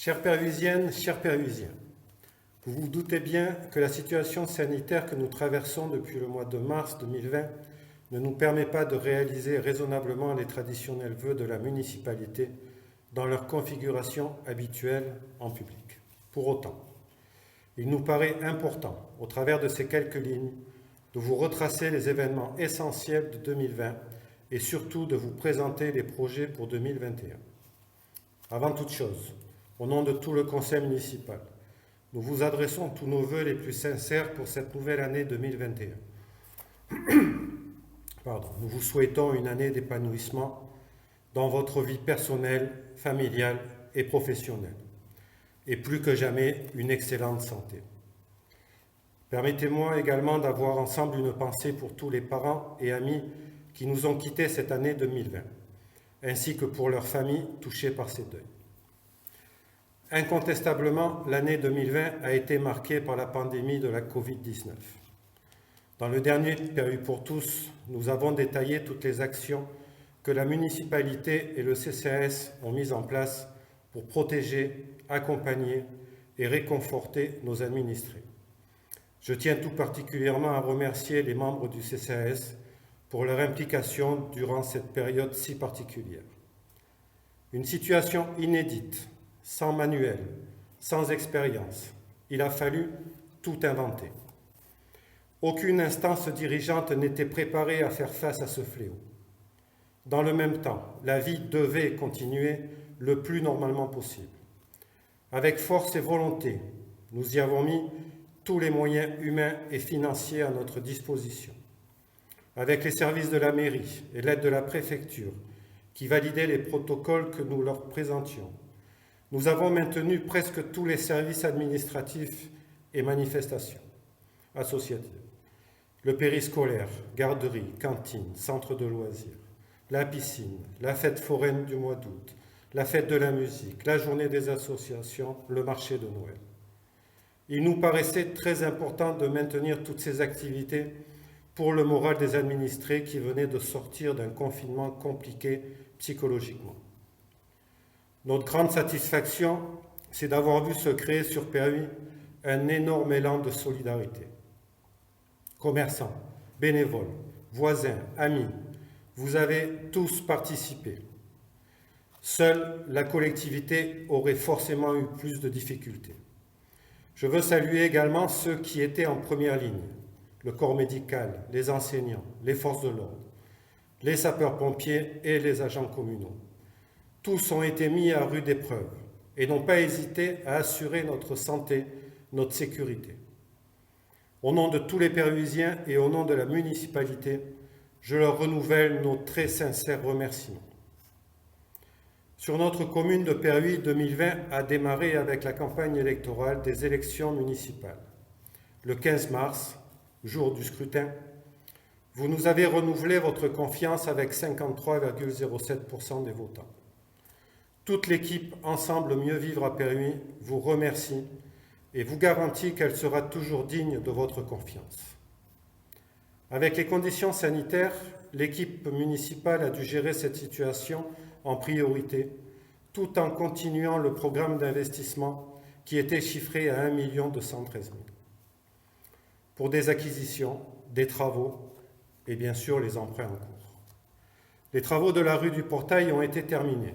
Chères Péruviennes, chers Péruviens, vous vous doutez bien que la situation sanitaire que nous traversons depuis le mois de mars 2020 ne nous permet pas de réaliser raisonnablement les traditionnels vœux de la municipalité dans leur configuration habituelle en public. Pour autant, il nous paraît important, au travers de ces quelques lignes, de vous retracer les événements essentiels de 2020 et surtout de vous présenter les projets pour 2021. Avant toute chose, au nom de tout le conseil municipal, nous vous adressons tous nos vœux les plus sincères pour cette nouvelle année 2021. Nous vous souhaitons une année d'épanouissement dans votre vie personnelle, familiale et professionnelle, et plus que jamais une excellente santé. Permettez-moi également d'avoir ensemble une pensée pour tous les parents et amis qui nous ont quittés cette année 2020, ainsi que pour leurs familles touchées par ces deuils. Incontestablement, l'année 2020 a été marquée par la pandémie de la Covid-19. Dans le dernier Péru pour tous, nous avons détaillé toutes les actions que la municipalité et le CCAS ont mises en place pour protéger, accompagner et réconforter nos administrés. Je tiens tout particulièrement à remercier les membres du CCAS pour leur implication durant cette période si particulière. Une situation inédite, sans manuel, sans expérience. Il a fallu tout inventer. Aucune instance dirigeante n'était préparée à faire face à ce fléau. Dans le même temps, la vie devait continuer le plus normalement possible. Avec force et volonté, nous y avons mis tous les moyens humains et financiers à notre disposition. Avec les services de la mairie et l'aide de la préfecture, qui validaient les protocoles que nous leur présentions, nous avons maintenu presque tous les services administratifs et manifestations associatives. Le périscolaire, garderie, cantine, centre de loisirs, la piscine, la fête foraine du mois d'août, la fête de la musique, la journée des associations, le marché de Noël. Il nous paraissait très important de maintenir toutes ces activités pour le moral des administrés qui venaient de sortir d'un confinement compliqué psychologiquement. Notre grande satisfaction, c'est d'avoir vu se créer sur Péru un énorme élan de solidarité. Commerçants, bénévoles, voisins, amis, vous avez tous participé. Seule la collectivité aurait forcément eu plus de difficultés. Je veux saluer également ceux qui étaient en première ligne, le corps médical, les enseignants, les forces de l'ordre, les sapeurs-pompiers et les agents communaux. Tous ont été mis à rude épreuve et n'ont pas hésité à assurer notre santé, notre sécurité. Au nom de tous les Péruviens et au nom de la municipalité, je leur renouvelle nos très sincères remerciements. Sur notre commune de Péruy, 2020 a démarré avec la campagne électorale des élections municipales. Le 15 mars, jour du scrutin, vous nous avez renouvelé votre confiance avec 53,07% des votants. Toute l'équipe Ensemble Mieux Vivre à Péruy vous remercie et vous garantit qu'elle sera toujours digne de votre confiance. Avec les conditions sanitaires, l'équipe municipale a dû gérer cette situation en priorité, tout en continuant le programme d'investissement qui était chiffré à 1 213 000. Pour des acquisitions, des travaux et bien sûr les emprunts en cours. Les travaux de la rue du Portail ont été terminés.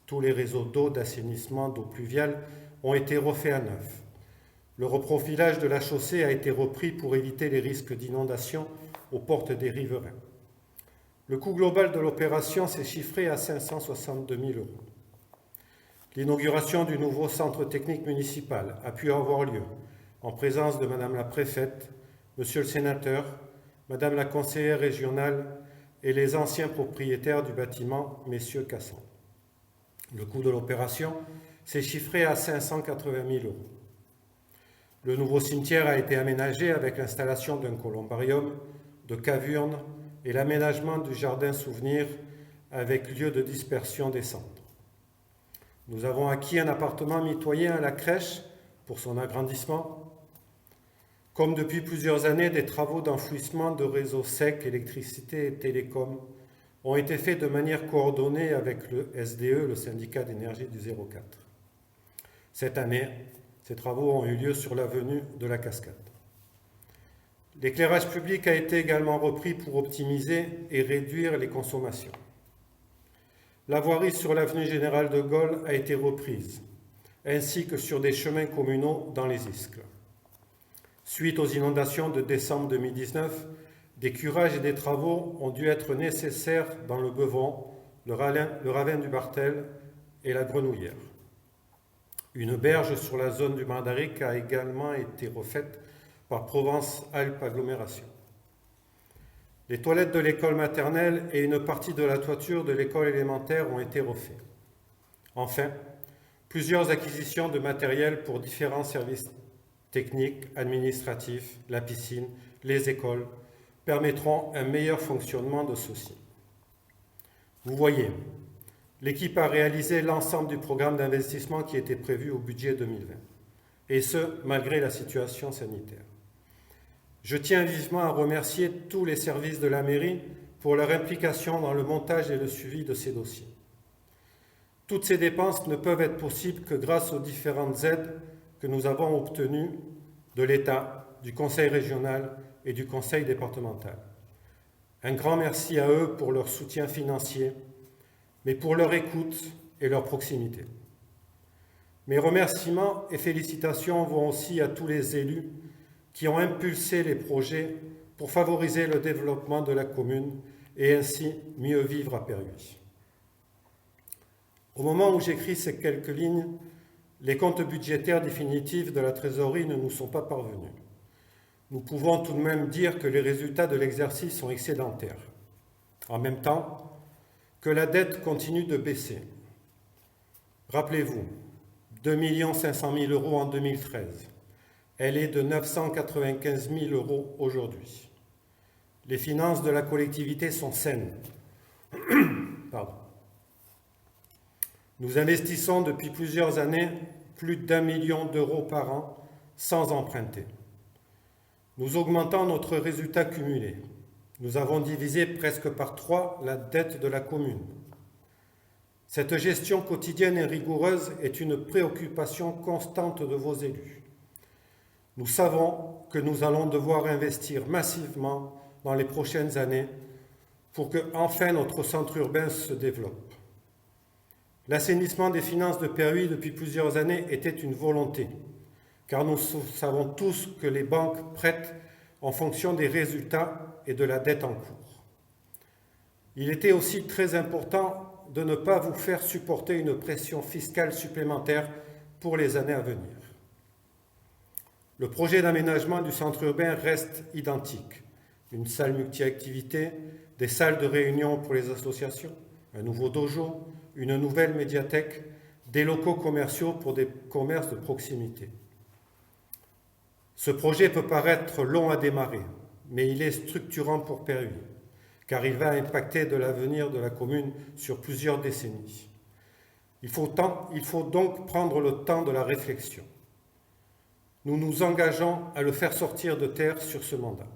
Tous les réseaux d'eau, d'assainissement, d'eau pluviale ont été refaits à neuf. Le reprofilage de la chaussée a été repris pour éviter les risques d'inondation aux portes des riverains. Le coût global de l'opération s'est chiffré à 562 000 €. L'inauguration du nouveau centre technique municipal a pu avoir lieu en présence de Madame la préfète, Monsieur le sénateur, Madame la conseillère régionale et les anciens propriétaires du bâtiment, Messieurs Casson. Le coût de l'opération s'est chiffré à 580 000 €. Le nouveau cimetière a été aménagé avec l'installation d'un columbarium, de cavernes et l'aménagement du jardin souvenir avec lieu de dispersion des cendres. Nous avons acquis un appartement mitoyen à la crèche pour son agrandissement. Comme depuis plusieurs années, des travaux d'enfouissement de réseaux secs, électricité et télécom ont été faits de manière coordonnée avec le SDE, le syndicat d'énergie du 04. Cette année, ces travaux ont eu lieu sur l'avenue de la Cascade. L'éclairage public a été également repris pour optimiser et réduire les consommations. La voirie sur l'avenue Général de Gaulle a été reprise, ainsi que sur des chemins communaux dans les Iscles. Suite aux inondations de décembre 2019, des curages et des travaux ont dû être nécessaires dans le Beuvron, le ravin du Bartel et la Grenouillère. Une berge sur la zone du Mardaric a également été refaite par Provence-Alpes Agglomération. Les toilettes de l'école maternelle et une partie de la toiture de l'école élémentaire ont été refaits. Enfin, plusieurs acquisitions de matériel pour différents services techniques, administratifs, la piscine, les écoles, permettront un meilleur fonctionnement de ceux-ci. Vous voyez, l'équipe a réalisé l'ensemble du programme d'investissement qui était prévu au budget 2020, et ce, malgré la situation sanitaire. Je tiens vivement à remercier tous les services de la mairie pour leur implication dans le montage et le suivi de ces dossiers. Toutes ces dépenses ne peuvent être possibles que grâce aux différentes aides que nous avons obtenues de l'État, du Conseil régional et du Conseil départemental. Un grand merci à eux pour leur soutien financier, mais pour leur écoute et leur proximité. Mes remerciements et félicitations vont aussi à tous les élus qui ont impulsé les projets pour favoriser le développement de la commune et ainsi mieux vivre à Perhuis. Au moment où j'écris ces quelques lignes, les comptes budgétaires définitifs de la trésorerie ne nous sont pas parvenus. Nous pouvons tout de même dire que les résultats de l'exercice sont excédentaires. En même temps, que la dette continue de baisser. Rappelez-vous, 2 500 000 € en 2013. Elle est de 995 000 € aujourd'hui. Les finances de la collectivité sont saines. Pardon. Nous investissons depuis plusieurs années plus d'1 million d'euros par an sans emprunter. Nous augmentons notre résultat cumulé. Nous avons divisé presque par 3 la dette de la commune. Cette gestion quotidienne et rigoureuse est une préoccupation constante de vos élus. Nous savons que nous allons devoir investir massivement dans les prochaines années pour que enfin notre centre urbain se développe. L'assainissement des finances de Perhuis depuis plusieurs années était une volonté, car nous savons tous que les banques prêtent en fonction des résultats et de la dette en cours. Il était aussi très important de ne pas vous faire supporter une pression fiscale supplémentaire pour les années à venir. Le projet d'aménagement du centre urbain reste identique. Une salle multi-activités, des salles de réunion pour les associations, un nouveau dojo, une nouvelle médiathèque, des locaux commerciaux pour des commerces de proximité. Ce projet peut paraître long à démarrer, mais il est structurant pour Perhuis, car il va impacter de l'avenir de la commune sur plusieurs décennies. Il faut donc prendre le temps de la réflexion. Nous nous engageons à le faire sortir de terre sur ce mandat.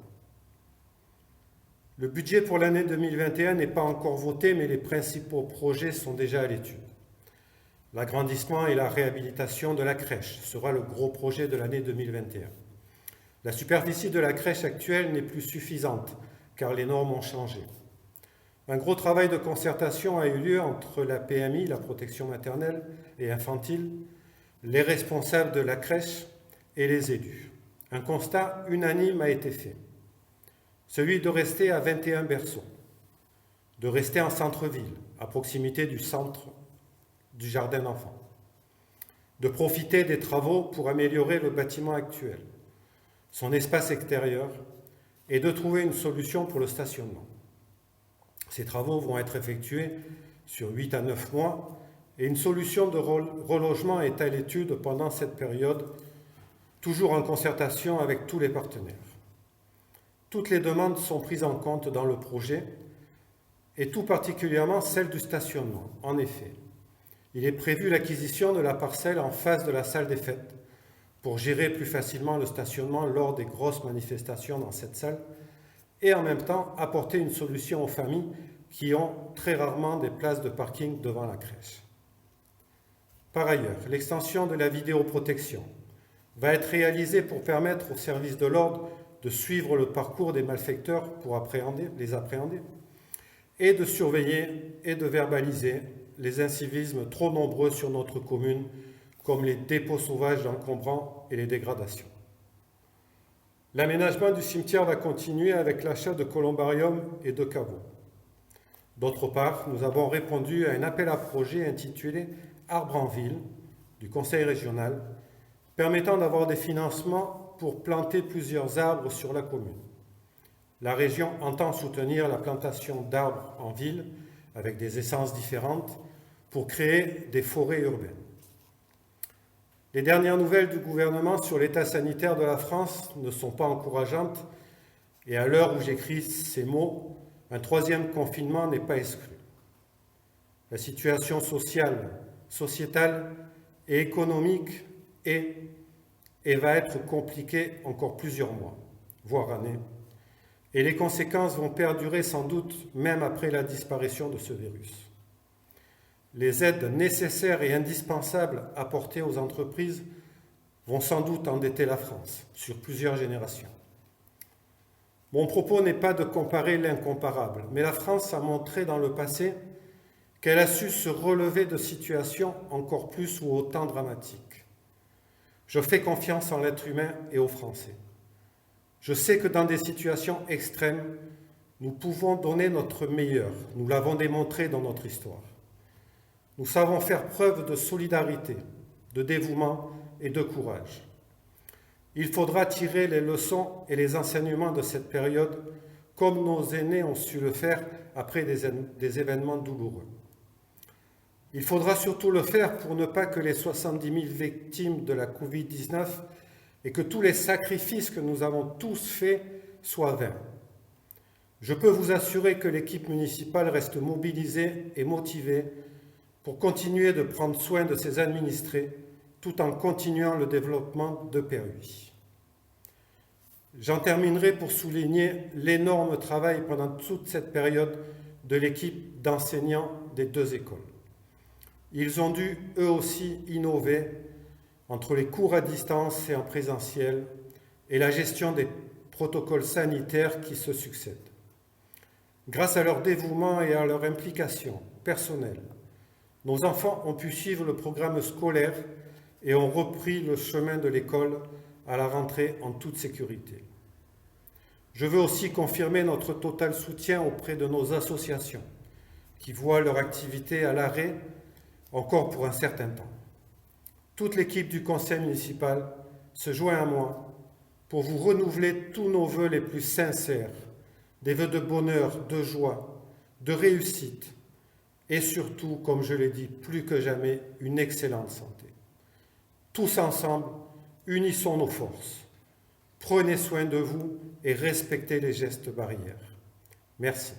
Le budget pour l'année 2021 n'est pas encore voté, mais les principaux projets sont déjà à l'étude. L'agrandissement et la réhabilitation de la crèche sera le gros projet de l'année 2021. La superficie de la crèche actuelle n'est plus suffisante, car les normes ont changé. Un gros travail de concertation a eu lieu entre la PMI, la protection maternelle et infantile, les responsables de la crèche et les élus. Un constat unanime a été fait. Celui de rester à 21 berceaux, de rester en centre-ville, à proximité du centre du jardin d'enfants, de profiter des travaux pour améliorer le bâtiment actuel, son espace extérieur, et de trouver une solution pour le stationnement. Ces travaux vont être effectués sur 8 à 9 mois et une solution de relogement est à l'étude pendant cette période, toujours en concertation avec tous les partenaires. Toutes les demandes sont prises en compte dans le projet et tout particulièrement celle du stationnement. En effet, il est prévu l'acquisition de la parcelle en face de la salle des fêtes pour gérer plus facilement le stationnement lors des grosses manifestations dans cette salle et en même temps apporter une solution aux familles qui ont très rarement des places de parking devant la crèche. Par ailleurs, l'extension de la vidéoprotection va être réalisée pour permettre aux services de l'ordre de suivre le parcours des malfaiteurs pour les appréhender et de surveiller et de verbaliser les incivismes trop nombreux sur notre commune, comme les dépôts sauvages d'encombrants et les dégradations. L'aménagement du cimetière va continuer avec l'achat de columbariums et de caveaux. D'autre part, nous avons répondu à un appel à projet intitulé « Arbre en ville » du Conseil régional, permettant d'avoir des financements pour planter plusieurs arbres sur la commune. La région entend soutenir la plantation d'arbres en ville avec des essences différentes pour créer des forêts urbaines. Les dernières nouvelles du gouvernement sur l'état sanitaire de la France ne sont pas encourageantes et à l'heure où j'écris ces mots, un troisième confinement n'est pas exclu. La situation sociale, sociétale et économique est et va être compliquée encore plusieurs mois, voire années, et les conséquences vont perdurer sans doute même après la disparition de ce virus. Les aides nécessaires et indispensables apportées aux entreprises vont sans doute endetter la France sur plusieurs générations. Mon propos n'est pas de comparer l'incomparable, mais la France a montré dans le passé qu'elle a su se relever de situations encore plus ou autant dramatiques. Je fais confiance en l'être humain et aux Français. Je sais que dans des situations extrêmes, nous pouvons donner notre meilleur. Nous l'avons démontré dans notre histoire. Nous savons faire preuve de solidarité, de dévouement et de courage. Il faudra tirer les leçons et les enseignements de cette période comme nos aînés ont su le faire après des événements douloureux. Il faudra surtout le faire pour ne pas que les 70 000 victimes de la Covid-19 et que tous les sacrifices que nous avons tous faits soient vains. Je peux vous assurer que l'équipe municipale reste mobilisée et motivée pour continuer de prendre soin de ses administrés tout en continuant le développement de PRUI. J'en terminerai pour souligner l'énorme travail pendant toute cette période de l'équipe d'enseignants des deux écoles. Ils ont dû, eux aussi, innover entre les cours à distance et en présentiel et la gestion des protocoles sanitaires qui se succèdent. Grâce à leur dévouement et à leur implication personnelle, nos enfants ont pu suivre le programme scolaire et ont repris le chemin de l'école à la rentrée en toute sécurité. Je veux aussi confirmer notre total soutien auprès de nos associations qui voient leur activité à l'arrêt encore pour un certain temps. Toute l'équipe du conseil municipal se joint à moi pour vous renouveler tous nos vœux les plus sincères, des vœux de bonheur, de joie, de réussite et surtout, comme je l'ai dit, plus que jamais, une excellente santé. Tous ensemble, unissons nos forces. Prenez soin de vous et respectez les gestes barrières. Merci.